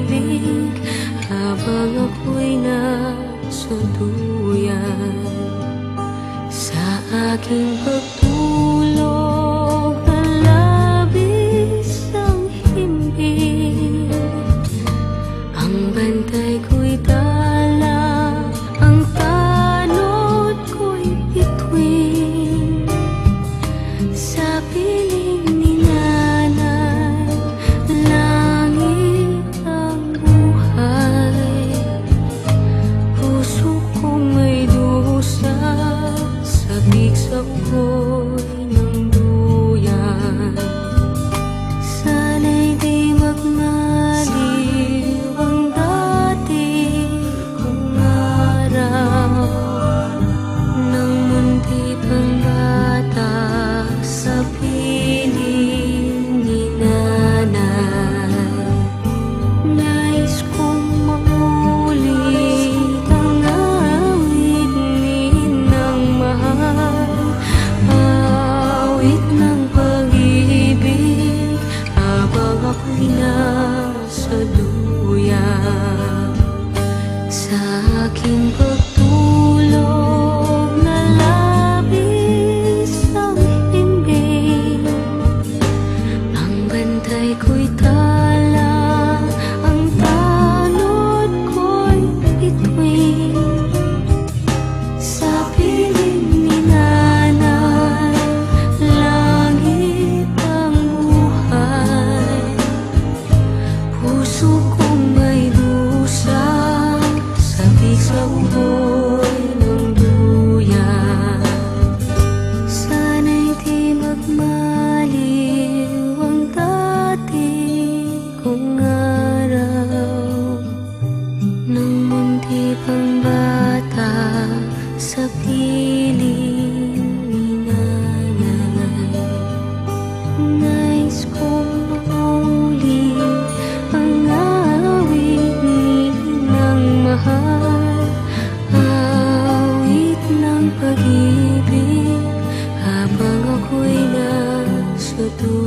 pag-ibig habang ako'y nasa duyan. Sa aking pagtulog na labis ang himbing, ang bantay ko'y dala, ang tanod ko'y bituin. Sa piling ni nanay, langit ang buhay. Puso kong may dusa, sabik sa ugoy ng duyan. Sana'y di magmaliw ang dati kong araw, nang munti pang bata sa piling ni nanay. Nais kong maulit ang awit ni Ninang Mahal, awit ng pag-ibig habang ako'y nasa duyan. Sa aking pagtulog na labis ang himbing, ang bantay ko'y tala, ang tanod ko'y bituin. Sa piling ni nanay, langit ang buhay. Puso kong may dusa, sabik sa ugoy ng duyan. Sana'y di magmaliw ang dati kong araw, nang munti pang bata sa piling ni nanay. Nais kong maulit ang awit ni Ninang Mahal, awit ng pag-ibig habang ako'y nasa duyan.